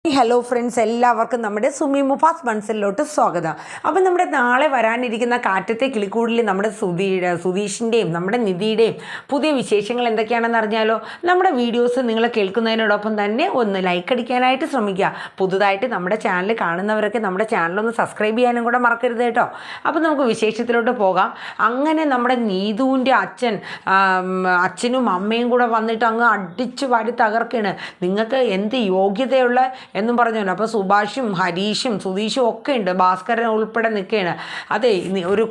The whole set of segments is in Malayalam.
ഹലോ ഫ്രണ്ട്സ്, എല്ലാവർക്കും നമ്മുടെ സുമി മുഫാസ് മൺസലിലോട്ട് സ്വാഗതം. അപ്പം നമ്മുടെ നാളെ വരാനിരിക്കുന്ന കാറ്റത്തെ കിളിക്കൂടിൽ നമ്മുടെ സുധീഷിൻ്റെയും നമ്മുടെ നിധിയുടെയും പുതിയ വിശേഷങ്ങൾ എന്തൊക്കെയാണെന്ന് അറിഞ്ഞാലോ? നമ്മുടെ വീഡിയോസ് നിങ്ങൾ കേൾക്കുന്നതിനോടൊപ്പം തന്നെ ഒന്ന് ലൈക്ക് അടിക്കാനായിട്ട് ശ്രമിക്കുക. പുതുതായിട്ട് നമ്മുടെ ചാനൽ കാണുന്നവരൊക്കെ നമ്മുടെ ചാനലൊന്ന് സബ്സ്ക്രൈബ് ചെയ്യാനും കൂടെ മറക്കരുത് കേട്ടോ. അപ്പം നമുക്ക് വിശേഷത്തിലോട്ട് പോകാം. അങ്ങനെ നമ്മുടെ നീതുവിൻ്റെ അച്ഛനും അമ്മയും കൂടെ വന്നിട്ട് അങ്ങ് അടിച്ചു വാരി തകർക്കാണ്. നിങ്ങൾക്ക് എന്ത് യോഗ്യതയുള്ള എന്നും പറഞ്ഞല്ലോ. അപ്പോൾ സുഭാഷും ഹരീഷും സുധീഷും ഒക്കെ ഉണ്ട്, ഭാസ്കരൻ ഉൾപ്പെടെ നിൽക്കുകയാണ്. അതെ, നിങ്ങളുടെ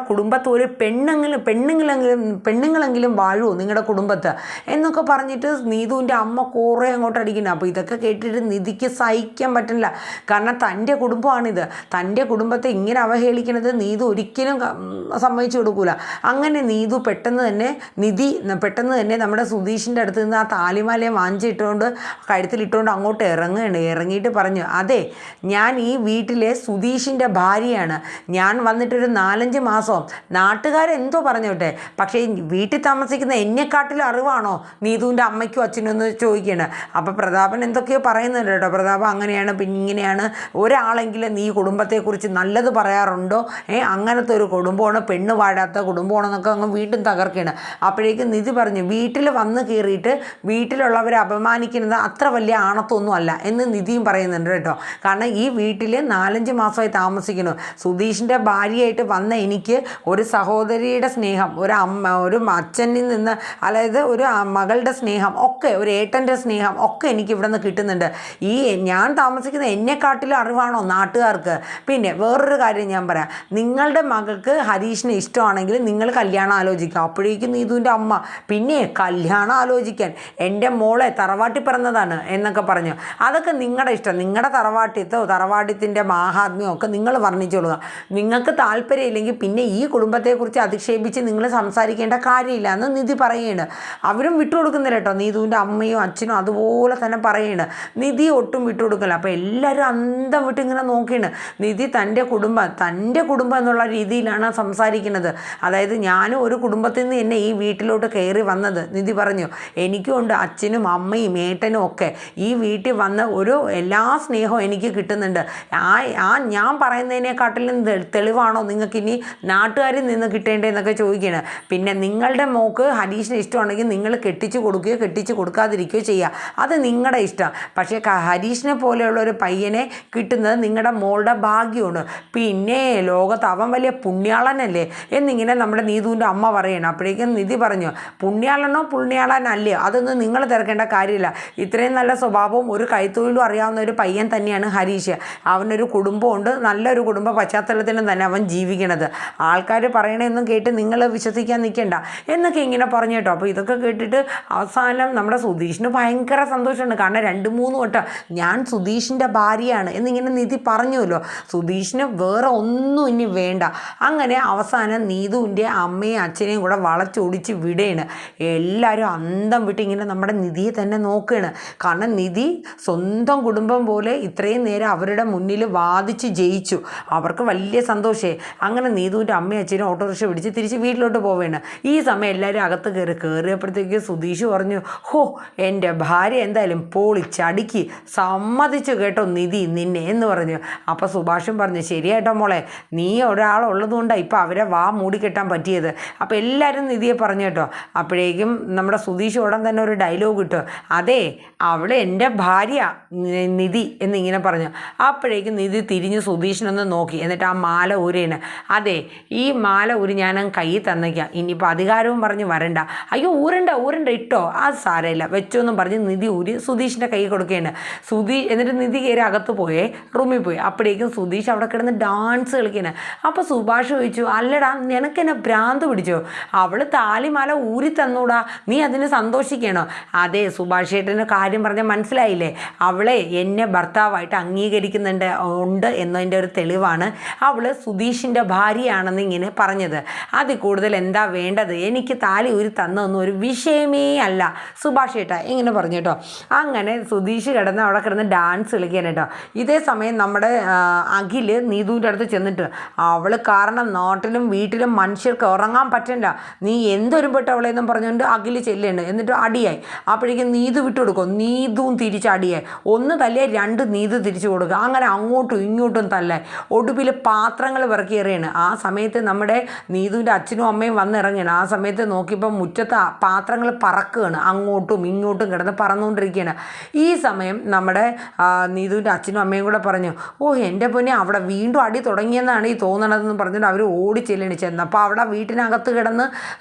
കുടുംബത്ത് ഒരു പെണ്ണുങ്ങളെങ്കിലും വാഴുമോ നിങ്ങളുടെ കുടുംബത്ത് എന്നൊക്കെ പറഞ്ഞിട്ട് നീതുവിൻ്റെ അമ്മ കുറേ അങ്ങോട്ട് അടിക്കുന്നത്. അപ്പോൾ ഇതൊക്കെ കേട്ടിട്ട് നിധിക്ക് സഹിക്കാൻ പറ്റില്ല. കാരണം തൻ്റെ കുടുംബമാണിത്. തൻ്റെ കുടുംബത്തെ ഇങ്ങനെ അവഹേളിക്കുന്നത് നീതു ഒരിക്കലും സമ്മതിച്ചു കൊടുക്കൂല. അങ്ങനെ നീതു പെട്ടെന്ന് തന്നെ നമ്മുടെ സുധീഷിൻ്റെ അടുത്ത് നിന്ന് ആ താലിമാലയെ വാങ്ങിച്ചിട്ടുകൊണ്ട് കഴുത്തിലിട്ടുകൊണ്ട് അങ്ങോട്ട് ഇറങ്ങിയിട്ട് പറഞ്ഞു, അതെ, ഞാൻ ഈ വീട്ടിലെ സുധീഷിൻ്റെ ഭാര്യയാണ്. ഞാൻ വന്നിട്ടൊരു 4-5 മാസം നാട്ടുകാരെന്തോ പറഞ്ഞോട്ടെ, പക്ഷേ വീട്ടിൽ താമസിക്കുന്ന എന്നെക്കാട്ടിലും അറിവാണോ നീതുവിൻ്റെ അമ്മയ്ക്കും അച്ഛനും എന്ന് ചോദിക്കുകയാണ്. അപ്പോൾ പ്രതാപൻ എന്തൊക്കെയോ പറയുന്നുണ്ട് കേട്ടോ. പ്രതാപൻ അങ്ങനെയാണ്, പിന്നെ ഇങ്ങനെയാണ്, ഒരാളെങ്കിലും നീ കുടുംബത്തെക്കുറിച്ച് നല്ലത് പറയാറുണ്ടോ? അങ്ങനത്തെ ഒരു കുടുംബമാണ്, പെണ്ണ് വാഴാത്ത കുടുംബമാണെന്നൊക്കെ അങ്ങ് വീണ്ടും തകർക്കുകയാണ്. അപ്പോഴേക്കും നിധി പറഞ്ഞു, വീട്ടിൽ വന്ന് കയറിയിട്ട് വീട്ടിലുള്ളവരെ അപമാനിക്കുന്നത് അത്ര വലിയ ആണത്തൊന്നും അല്ല എന്ന് നിധിയും പറയുന്നുണ്ട് കേട്ടോ. കാരണം ഈ വീട്ടിൽ 4-5 മാസമായി താമസിക്കുന്നു. സുധീഷിൻ്റെ ഭാര്യയായിട്ട് വന്ന എനിക്ക് ഒരു സഹോദരിയുടെ സ്നേഹം, ഒരു അച്ഛനിൽ നിന്ന്, അതായത് ഒരു മകളുടെ സ്നേഹം ഒക്കെ, ഒരു ഏട്ടൻ്റെ സ്നേഹം ഒക്കെ എനിക്ക് ഇവിടെ നിന്ന് കിട്ടുന്നുണ്ട്. ഈ ഞാൻ താമസിക്കുന്ന എന്നെക്കാട്ടിലും അറിവാണോ നാട്ടുകാർക്ക്? പിന്നെ വേറൊരു കാര്യം ഞാൻ പറയാം, നിങ്ങളുടെ മകൾക്ക് ഹരീഷിനെ ഇഷ്ടമാണെങ്കിൽ നിങ്ങൾ കല്യാണം ആലോചിക്കുക. അപ്പോഴേക്കും നീതുവിൻ്റെ അമ്മ, പിന്നെ കല്യാണം ആലോചിക്കാൻ എൻ്റെ മോളെ തറവാട്ടി പിറന്നതാണ് എന്നൊക്കെ പറഞ്ഞു. അതൊക്കെ നിങ്ങളുടെ ഇഷ്ടം, നിങ്ങളുടെ തറവാട്ടിത്തിൻ്റെ മാഹാത്മ്യം ഒക്കെ നിങ്ങൾ വർണ്ണിച്ചോളുക. നിങ്ങൾക്ക് താല്പര്യമില്ലെങ്കിൽ പിന്നെ ഈ കുടുംബത്തെക്കുറിച്ച് അധിക്ഷേപിച്ച് നിങ്ങൾ സംസാരിക്കേണ്ട കാര്യമില്ല എന്ന് നിധി പറയുകയാണ്. അവരും വിട്ടുകൊടുക്കുന്നില്ല കേട്ടോ. നീതുവിൻ്റെ അമ്മയും അച്ഛനും അതുപോലെ തന്നെ പറയുകയാണ്. നിധി ഒട്ടും വിട്ടുകൊടുക്കില്ല. അപ്പോൾ എല്ലാവരും അന്തം വിട്ട് ഇങ്ങനെ നോക്കിയാണ്. നിധി തൻ്റെ കുടുംബം എന്നുള്ള രീതിയിലാണ് സംസാരിക്കുന്നത്. അതായത് ഞാനും ഒരു കുടുംബത്തിൽ നിന്ന് എന്നെ ഈ വീട്ടിലോട്ട് കയറി വന്നത്. നിധി പറഞ്ഞു, എനിക്കും ഉണ്ട് അച്ഛനും അമ്മയും ഏട്ടനും ഒക്കെ. ഈ വീട്ടിൽ വന്ന് എല്ലാ സ്നേഹവും എനിക്ക് കിട്ടുന്നുണ്ട്. ഞാൻ പറയുന്നതിനെക്കാട്ടിലും തെളിവാണോ നിങ്ങൾക്ക് ഇനി നാട്ടുകാരിൽ നിന്ന് കിട്ടേണ്ടതെന്നൊക്കെ ചോദിക്കുകയാണ്. പിന്നെ നിങ്ങളുടെ മോക്ക് ഹരീഷിന് ഇഷ്ടമാണെങ്കിൽ നിങ്ങൾ കെട്ടിച്ചു കൊടുക്കുകയോ കെട്ടിച്ചു കൊടുക്കാതിരിക്കുകയോ ചെയ്യുക, അത് നിങ്ങളുടെ ഇഷ്ടം. പക്ഷേ ഹരീഷിനെ പോലെയുള്ള ഒരു പയ്യനെ കിട്ടുന്നത് നിങ്ങളുടെ മോളുടെ ഭാഗ്യമാണ്. പിന്നെ ലോകത്ത് അവൻ വലിയ പുണ്യാളനല്ലേ എന്നിങ്ങനെ നമ്മുടെ നീതുവിൻ്റെ അമ്മ പറയണം. അപ്പോഴേക്കും നിധി പറഞ്ഞു, പുണ്യാളനല്ലേ അതൊന്നും നിങ്ങൾ തിരക്കേണ്ട കാര്യമില്ല. ഇത്രയും നല്ല സ്വഭാവവും ഒരു കൈത്തൊഴിലും അറിയാവുന്ന ഒരു പയ്യൻ തന്നെയാണ് ഹരീഷ്. അവനൊരു കുടുംബമുണ്ട്, നല്ലൊരു കുടുംബ പശ്ചാത്തലത്തിലും തന്നെ അവൻ ജീവിക്കണത്. ആൾക്കാർ പറയണമെന്നും കേട്ട് നിങ്ങൾ വിശ്വസിക്കാൻ നിൽക്കണ്ട എന്നൊക്കെ ഇങ്ങനെ പറഞ്ഞു കേട്ടോ. അപ്പോൾ ഇതൊക്കെ കേട്ടിട്ട് അവസാനം നമ്മുടെ സുധീഷിന് ഭയങ്കര സന്തോഷമുണ്ട്. കാരണം 2-3 വട്ടം ഞാൻ സുധീഷിൻ്റെ ഭാര്യയാണ് എന്നിങ്ങനെ നിധി പറഞ്ഞുവല്ലോ. സുധീഷിന് വേറെ ഒന്നും ഇനി വേണ്ട. അങ്ങനെ അവസാനം നീതുവിൻ്റെ അമ്മയും അച്ഛനെയും കൂടെ വളച്ചൊടിച്ച് വിടുകയാണ്. എല്ലാവരും അന്തം വിട്ട് ഇങ്ങനെ നമ്മുടെ നിധിയെ തന്നെ നോക്കുകയാണ്. കാരണം നിധി സ്വന്തം കുടുംബം പോലെ ഇത്രയും നേരം അവരുടെ മുന്നിൽ വാദിച്ച് ജയിച്ചു. അവർക്ക് വലിയ സന്തോഷമേ. അങ്ങനെ നീതുവിൻ്റെ അമ്മയും അച്ഛനും ഓട്ടോറിക്ഷ പിടിച്ച് തിരിച്ച് വീട്ടിലോട്ട് പോവുകയാണ്. ഈ സമയം എല്ലാവരും അകത്ത് കയറിയപ്പോഴത്തേക്ക് സുധീഷ് പറഞ്ഞു, ഹോ, എൻ്റെ ഭാര്യ എന്തായാലും പൊളിച്ചടുക്കി സമ്മതിച്ചു കേട്ടോ നിധി നിന്നെ എന്ന് പറഞ്ഞു. അപ്പോൾ സുഭാഷും പറഞ്ഞു, ശരിയായിട്ടോ മോളെ, നീ ഒരാളുള്ളതുകൊണ്ടാണ് ഇപ്പോൾ അവരെ മൂടിക്കെട്ടാൻ പറ്റിയത്. അപ്പോൾ എല്ലാവരും നിധിയെ പറഞ്ഞു കേട്ടോ. അപ്പോഴേക്കും നമ്മുടെ സുധീഷ് ഉടൻ തന്നെ ഒരു ഡയലോഗ് ഇട്ടു, അതെ, അവൾ എൻ്റെ ഭാര്യ നിധി എന്നിങ്ങനെ പറഞ്ഞു. അപ്പോഴേക്കും നിധി തിരിഞ്ഞ് സുധീഷിനൊന്ന് നോക്കി. എന്നിട്ട് ആ മാല ഊരേന്, അതെ, ഈ മാല ഊരി ഞാൻ കയ്യിൽ തന്നേക്കാം, ഇനിയിപ്പോൾ അധികാരവും പറഞ്ഞ് വരണ്ട. അയ്യോ, ഊരണ്ട ഇട്ടോ, അത് സാരമില്ല വെച്ചോന്നും പറഞ്ഞ് നിധി ഊരി സുധീഷിൻ്റെ കൈ കൊടുക്കുകയാണ്. എന്നിട്ട് നിധി കയറി അകത്ത് പോയേ, റൂമിൽ പോയി. അപ്പോഴേക്കും സുധീഷ് അവിടെ കിടന്ന് ഡാൻസ് കളിക്കുകയാണ്. അപ്പോൾ സുഭാഷ് ചോദിച്ചു, അല്ലടാ, നിനക്കെന്നെ ഭ്രാന്ത് പിടിച്ചോ? അവൾ താലിമാല ഊരി തന്നൂടാ, നീ അതിന് സന്തോഷിക്കണോ? അതെ, സുഭാഷ് ഏട്ടന് കാര്യം പറഞ്ഞാൽ മനസ്സിലായില്ലേ? അവളെ എന്നെ ഭർത്താവായിട്ട് ഉണ്ട് എന്നതിൻ്റെ ഒരു തെളിവാണ് അവൾ സുധീഷിൻ്റെ ഭാര്യയാണെന്ന് ഇങ്ങനെ പറഞ്ഞത്. അതിൽ കൂടുതൽ എന്താ വേണ്ടത്? എനിക്ക് താലി ഊരി തന്നൊന്നും ഒരു വിഷയമേ അല്ല സുഭാഷ് ഏട്ടാ ഇങ്ങനെ പറഞ്ഞു കേട്ടോ. അങ്ങനെ സുധീഷ് അവിടെ കിടന്ന് ഡാൻസ് കളിക്കാൻ കേട്ടോ. ഇതേ സമയം നമ്മുടെ അഖിൽ നീതുവിൻ്റെ അടുത്ത് ചെന്നിട്ട്, അവൾ കാരണം നാട്ടിലും വീട്ടിലും മനുഷ്യർക്ക് ഉറങ്ങാൻ പറ്റില്ല, നീ എന്തൊരുപെട്ട അവളെന്നും പറഞ്ഞുകൊണ്ട് അഖിൽ ചെല്ലുന്നുണ്ട്. എന്നിട്ട് അടിയായി. അപ്പോഴേക്കും നീതു വിട്ടുകൊടുക്കും, നീതുവും തിരിച്ചടിയായി. ഒന്ന് തല്ലിയ 2 നീതി തിരിച്ചു കൊടുക്കുക. അങ്ങനെ അങ്ങോട്ടും ഇങ്ങോട്ടും തല്ലേ. ഒടുവിൽ പാത്രങ്ങൾ പിറക്കിയേറിയാണ്. ആ സമയത്ത് നമ്മുടെ നീതുവിൻ്റെ അച്ഛനും അമ്മയും വന്നിറങ്ങിയാണ്. ആ സമയത്ത് നോക്കിയപ്പോൾ മുറ്റത്ത് പാത്രങ്ങൾ പറക്കുകയാണ്, അങ്ങോട്ടും ഇങ്ങോട്ടും കിടന്ന് പറന്നുകൊണ്ടിരിക്കുകയാണ്. ഈ സമയം നമ്മുടെ നീതുവിൻ്റെ അച്ഛനും അമ്മയും കൂടെ പറഞ്ഞു, ഓ എൻ്റെ പൊന്നെ, അവിടെ വീണ്ടും അടി തുടങ്ങിയെന്നാണ് ഈ തോന്നണതെന്ന് പറഞ്ഞിട്ട് അവർ ഓടിച്ചെല്ലണി ചെന്നപ്പോൾ അവിടെ വീട്ടിനകത്ത് കിടന്ന്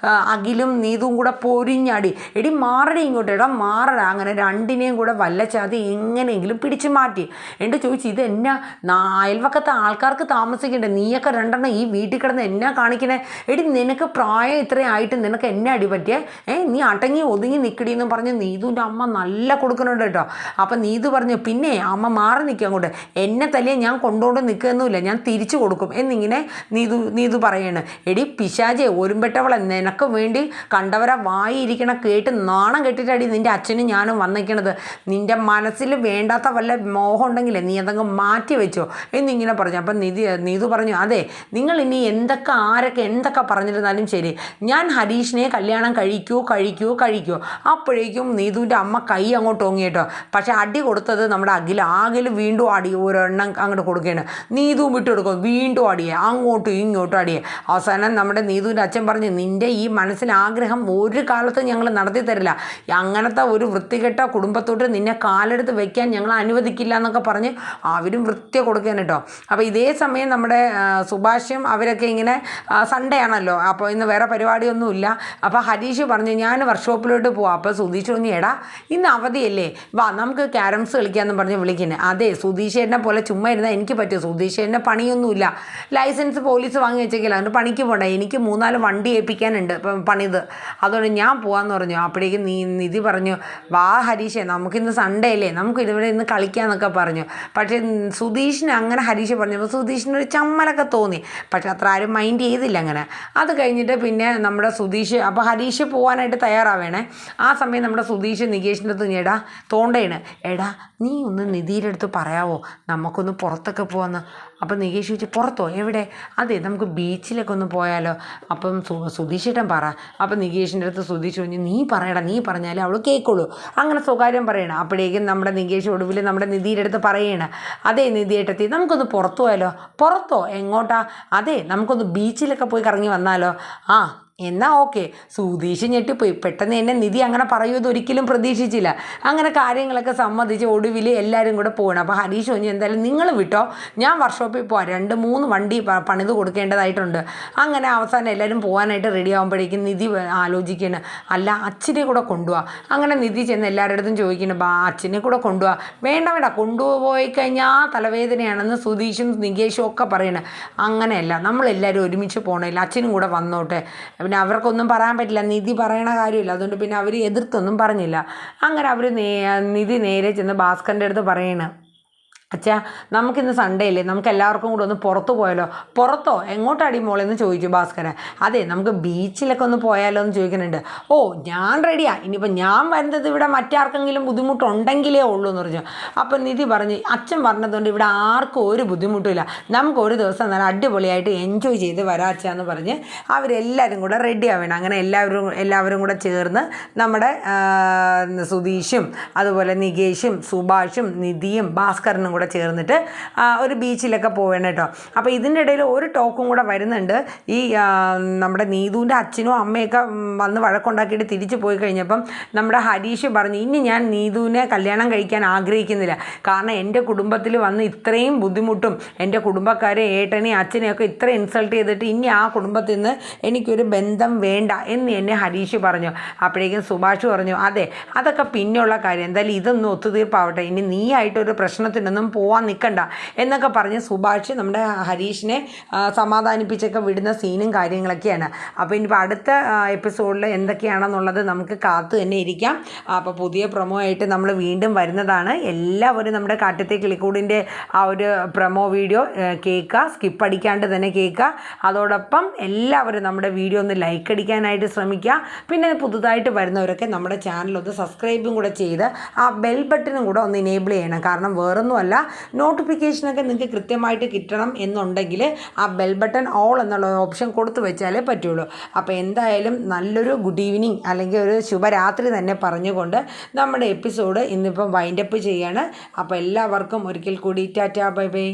അഖിലും നീതുവും കൂടെ പൊരിഞ്ഞടി. എടി മാറടി ഇങ്ങോട്ട്, എടാ മാറടാ. അങ്ങനെ രണ്ടിനെയും കൂടെ വല്ലച്ചാതി എങ്ങനെയെങ്കിലും പിടിച്ചു മാറ്റി. എന്നിട്ട് ചോദിച്ചു, ഇത് എന്നാ അയൽവക്കത്തെ ആൾക്കാർക്ക് താമസിക്കണ്ടേ, നീയൊക്കെ 2 ഈ വീട്ടിൽ കിടന്ന് എന്നാ കാണിക്കണേ? എടി നിനക്ക് പ്രായം ഇത്രയും ആയിട്ട് നിനക്ക് എന്നെ അടി പറ്റിയേ? നീ അടങ്ങി ഒതുങ്ങി നിൽക്കടി എന്ന് പറഞ്ഞ് നീതുവിൻ്റെ അമ്മ നല്ല കൊടുക്കുന്നുണ്ട് കേട്ടോ. അപ്പം നീതു പറഞ്ഞു, പിന്നെ അമ്മ മാറി നിൽക്കുക അങ്ങോട്ട്, എന്നെ തല്ലിയെ ഞാൻ കൊണ്ടുകൊണ്ട് നിൽക്കുകയൊന്നുമില്ല, ഞാൻ തിരിച്ചു കൊടുക്കും എന്നിങ്ങനെ നീതു പറയാണ്. എടി പിശാചെ, ഒരുമ്പെട്ടവളെ, നിനക്ക് വേണ്ടി കണ്ടവരെ വായിരിക്കണ കേട്ട് നാണം കെട്ടിട്ടടി നിൻ്റെ അച്ഛനും ഞാനും വന്നിരിക്കണത്. നിൻ്റെ മനസ്സിൽ വേണ്ടാത്ത വല്ല മോഹം ഉണ്ടെങ്കിലേ നീ അതങ്ങ് മാറ്റി വെച്ചോ എന്നിങ്ങനെ പറഞ്ഞു. അപ്പം നീതു പറഞ്ഞു, അതെ നിങ്ങൾ ഇനി ആരൊക്കെ എന്തൊക്കെ പറഞ്ഞിരുന്നാലും ശരി, ഞാൻ ഹരീഷിനെ കല്യാണം കഴിക്കൂ. അപ്പോഴേക്കും നീതുവിൻ്റെ അമ്മ കൈ അങ്ങോട്ട് ഓങ്ങി കേട്ടോ. പക്ഷെ അടി കൊടുത്തത് നമ്മുടെ അഖിൽ വീണ്ടും അടി ഒരെണ്ണം അങ്ങോട്ട് കൊടുക്കുകയാണ്. നീതുവും വിട്ടു കൊടുക്കും, വീണ്ടും അടിയെ, അങ്ങോട്ടും ഇങ്ങോട്ടും അടിയെ. അവസാനം നമ്മുടെ നീതുവിൻ്റെ അച്ഛൻ പറഞ്ഞു, നിൻ്റെ ഈ മനസ്സിൽ ആഗ്രഹം ഒരു കാലത്തും ഞങ്ങൾ നടത്തി തരില്ല, അങ്ങനത്തെ ഒരു വൃത്തികെട്ട കുടുംബത്തോട്ട് നിന്നെ കാലെടുത്ത് വെക്കാൻ ഞങ്ങൾ അനുവദിക്കില്ല എന്നൊക്കെ പറഞ്ഞ് അവരും വൃത്തി കൊടുക്കാൻ കേട്ടോ. അപ്പോൾ ഇതേ സമയം നമ്മുടെ സുഭാഷും അവരൊക്കെ ഇങ്ങനെ സൺഡേ ആണല്ലോ, അപ്പോൾ ഇന്ന് വേറെ പരിപാടിയൊന്നുമില്ല. അപ്പോൾ ഹരീഷ് പറഞ്ഞു, ഞാൻ വർക്ക്ഷോപ്പിലോട്ട് പോവാം. അപ്പോൾ സുധീഷ് പറഞ്ഞു, എടാ ഇന്ന് അവധിയല്ലേ, വാ നമുക്ക് ക്യാരംസ് കളിക്കാമെന്ന് പറഞ്ഞ് വിളിക്കുന്നത്. അതെ, സുധീഷേനെ പോലെ ചുമ്മാ ഇരുന്നാൽ എനിക്ക് പറ്റും, സുധീഷേനെ പണിയൊന്നുമില്ല, ലൈസൻസ് പോലീസ് വാങ്ങി വെച്ചേക്കില്ല, അതുകൊണ്ട് പണിക്ക് പോകണ്ട, എനിക്ക് 3-4 വണ്ടി ഏൽപ്പിക്കാനുണ്ട് ഇപ്പം പണിത്, അതുകൊണ്ട് ഞാൻ പോകാമെന്ന് പറഞ്ഞു. അപ്പോഴേക്കും നിധി പറഞ്ഞു, വാ ഹരീഷേ, നമുക്കിന്ന് സൺഡേ അല്ലേ, നമുക്ക് ഇവിടെ ഇന്ന് കളിക്കാമെന്നൊക്കെ പറഞ്ഞു. പക്ഷേ സുധീഷിന് അങ്ങനെ ഹരീഷ് പറഞ്ഞപ്പോൾ സുധീഷിനൊരു ചമ്മലൊക്കെ തോന്നി. പക്ഷെ അത്ര ആരും മൈൻഡ് ചെയ്തില്ല അങ്ങനെ. അത് കഴിഞ്ഞിട്ട് പിന്നെ നമ്മുടെ സുധീഷ്, അപ്പോൾ ഹരീഷ് പോകാനായിട്ട് തയ്യാറാവേണേ. ആ സമയം നമ്മുടെ സുധീഷ് നികേഷിൻ്റെ അടുത്ത്, എടാ തോണ്ടയാണ്, എടാ നീ ഒന്ന് നിധിയുടെ അടുത്ത് പറയാവോ നമുക്കൊന്ന് പുറത്തൊക്കെ പോകാമെന്ന്. അപ്പം നികേഷ് ചോദിച്ചു, പുറത്തോ, എവിടെ? അതെ നമുക്ക് ബീച്ചിലൊക്കെ ഒന്ന് പോയാലോ. അപ്പം സുധീഷേട്ടൻ പറ. അപ്പം നികേഷിൻ്റെ അടുത്ത് സുധീഷ് പറഞ്ഞു, നീ പറയടാ, നീ പറഞ്ഞാലേ അവൾ കേൾക്കുള്ളൂ, അങ്ങനെ സ്വകാര്യം പറയണം. അപ്പോഴേക്കും നമ്മുടെ നികേഷ് ഒടുവിൽ നമ്മുടെ നിധിയുടെ അടുത്ത് പറയണം, അതെ നിധിയേട്ടത്തി, നമുക്കൊന്ന് പുറത്തു പോയാലോ. പുറത്തോ, എങ്ങോട്ടാ? അതെ നമുക്കൊന്ന് ബീച്ചിലൊക്കെ പോയി കറങ്ങി വന്നാലോ. ആ എന്നാ ഓക്കെ. സുധീഷ് ഞെട്ടിപ്പോയി. പെട്ടെന്ന് എന്നെ നിധി അങ്ങനെ പറയുമെന്ന് ഒരിക്കലും പ്രതീക്ഷിച്ചില്ല. അങ്ങനെ കാര്യങ്ങളൊക്കെ സമ്മതിച്ച് ഒടുവിൽ എല്ലാവരും കൂടെ പോകണം. അപ്പോൾ ഹരീഷ് പറഞ്ഞു, എന്തായാലും നിങ്ങൾ വിട്ടോ, ഞാൻ വർക്ക്ഷോപ്പിൽ പോകാം, 2-3 വണ്ടി പണിത് കൊടുക്കേണ്ടതായിട്ടുണ്ട്. അങ്ങനെ അവസാനം എല്ലാവരും പോകാനായിട്ട് റെഡി ആകുമ്പോഴേക്കും നിധി ആലോചിക്കണം, അല്ല അച്ഛനെ കൂടെ കൊണ്ടുപോവാ. അങ്ങനെ നിധി ചെന്ന് എല്ലാവരുടെ അടുത്തും ചോദിക്കണം, അച്ഛനെ കൂടെ കൊണ്ടുപോവാ. വേണ്ട കൊണ്ടുപോയി കഴിഞ്ഞാൽ തലവേദനയാണെന്ന് സുധീഷും നികേഷും ഒക്കെ പറയണം. അങ്ങനെയല്ല, നമ്മളെല്ലാവരും ഒരുമിച്ച് പോകണമില്ല, അച്ഛനും കൂടെ വന്നോട്ടെ. പിന്നെ അവർക്കൊന്നും പറയാൻ പറ്റില്ല, നിധി പറയണ കാര്യമില്ല, അതുകൊണ്ട് പിന്നെ അവർ എതിർത്തൊന്നും പറഞ്ഞില്ല. അങ്ങനെ അവർ നിധി നേരെ ചെന്ന് ഭാസ്കറിൻ്റെ അടുത്ത് പറയണം, അച്ഛാ നമുക്കിന്ന് സൺഡേ അല്ലേ, നമുക്ക് എല്ലാവർക്കും കൂടെ ഒന്ന് പുറത്ത് പോയാലോ. പുറത്തോ, എങ്ങോട്ടാടി മോളെന്ന് ചോദിച്ചു ഭാസ്കരൻ. അതെ നമുക്ക് ബീച്ചിലൊക്കെ ഒന്ന് പോയാലോ എന്ന് ചോദിക്കുന്നുണ്ട്. ഓ ഞാൻ റെഡിയാ, ഇനിയിപ്പോൾ ഞാൻ വരുന്നത് ഇവിടെ മറ്റാർക്കെങ്കിലും ബുദ്ധിമുട്ടുണ്ടെങ്കിലേ ഉള്ളൂ എന്ന് പറഞ്ഞു. അപ്പം നിധി പറഞ്ഞു, അച്ഛൻ പറഞ്ഞതുകൊണ്ട് ഇവിടെ ആർക്കും ഒരു ബുദ്ധിമുട്ടില്ല, നമുക്ക് ഒരു ദിവസം നല്ല അടിപൊളിയായിട്ട് എൻജോയ് ചെയ്ത് വരാച്ചാന്ന് പറഞ്ഞ് അവരെല്ലാവരും കൂടെ റെഡി ആവേണം. അങ്ങനെ എല്ലാവരും കൂടെ ചേർന്ന് നമ്മുടെ സുധീഷും അതുപോലെ നികേഷും സുഭാഷും നിധിയും ഭാസ്കരനും കൂടെ ചേർന്നിട്ട് ഒരു ബീച്ചിലൊക്കെ പോവേണം കേട്ടോ. അപ്പോൾ ഇതിൻ്റെ ഇടയിൽ ഒരു ടോക്കും കൂടെ വരുന്നുണ്ട്. ഈ നമ്മുടെ നീതുവിൻ്റെ അച്ഛനും അമ്മയൊക്കെ വന്ന് വഴക്കുണ്ടാക്കിയിട്ട് തിരിച്ചു പോയി കഴിഞ്ഞപ്പം നമ്മുടെ ഹരീഷ് പറഞ്ഞു, ഇനി ഞാൻ നീതുവിനെ കല്യാണം കഴിക്കാൻ ആഗ്രഹിക്കുന്നില്ല, കാരണം എൻ്റെ കുടുംബത്തിൽ വന്ന് ഇത്രയും ബുദ്ധിമുട്ടും എൻ്റെ കുടുംബക്കാരെ ഏട്ടനെയും അച്ഛനെയൊക്കെ ഇത്ര ഇൻസൾട്ട് ചെയ്തിട്ട് ഇനി ആ കുടുംബത്തിൽ നിന്ന് എനിക്കൊരു ബന്ധം വേണ്ട എന്ന് എന്നെ ഹരീഷ് പറഞ്ഞു. അപ്പോഴേക്കും സുഭാഷ് പറഞ്ഞു, അതെ അതൊക്കെ പിന്നെയുള്ള കാര്യം, എന്തായാലും ഇതൊന്നും ഒത്തുതീർപ്പാവട്ടെ, ഇനി നീ ആയിട്ടൊരു പ്രശ്നത്തിനൊന്നും പോവാൻ നിൽക്കണ്ട എന്നൊക്കെ പറഞ്ഞ് സുഭാഷ് നമ്മുടെ ഹരീഷിനെ സമാധാനിപ്പിച്ചൊക്കെ വിടുന്ന സീനും കാര്യങ്ങളൊക്കെയാണ്. അപ്പോൾ ഇനിയിപ്പോൾ അടുത്ത എപ്പിസോഡിൽ എന്തൊക്കെയാണെന്നുള്ളത് നമുക്ക് കാത്തു തന്നെ ഇരിക്കാം. അപ്പോൾ പുതിയ പ്രൊമോ ആയിട്ട് നമ്മൾ വീണ്ടും വരുന്നതാണ്. എല്ലാവരും നമ്മുടെ കാറ്റത്തെ കിളിക്കൂടിൻ്റെ ആ ഒരു പ്രൊമോ വീഡിയോ കേൾക്കുക, സ്കിപ്പ് അടിക്കാണ്ട് തന്നെ കേൾക്കുക. അതോടൊപ്പം എല്ലാവരും നമ്മുടെ വീഡിയോ ഒന്ന് ലൈക്ക് അടിക്കാനായിട്ട് ശ്രമിക്കുക. പിന്നെ പുതുതായിട്ട് വരുന്നവരൊക്കെ നമ്മുടെ ചാനൽ ഒന്ന് സബ്സ്ക്രൈബും കൂടെ ചെയ്ത് ആ ബെൽ ബട്ടണും കൂടെ ഒന്ന് ഇനേബിൾ ചെയ്യണം. കാരണം വേറൊന്നുമല്ല, നോട്ടിഫിക്കേഷനൊക്കെ നിങ്ങൾക്ക് കൃത്യമായിട്ട് കിട്ടണം എന്നുണ്ടെങ്കിൽ ആ ബെൽ ബട്ടൺ ഓൾ എന്നുള്ള ഓപ്ഷൻ കൊടുത്തു വെച്ചാലേ പറ്റുള്ളൂ. അപ്പോൾ എന്തായാലും നല്ലൊരു ഗുഡ് ഈവനിങ് അല്ലെങ്കിൽ ഒരു ശുഭരാത്രി തന്നെ പറഞ്ഞുകൊണ്ട് നമ്മുടെ എപ്പിസോഡ് ഇന്നിപ്പം വൈൻഡപ്പ് ചെയ്യാണ്. അപ്പോൾ എല്ലാവർക്കും ഒരിക്കൽ കൂടി ടാറ്റാ ബൈ ബൈ.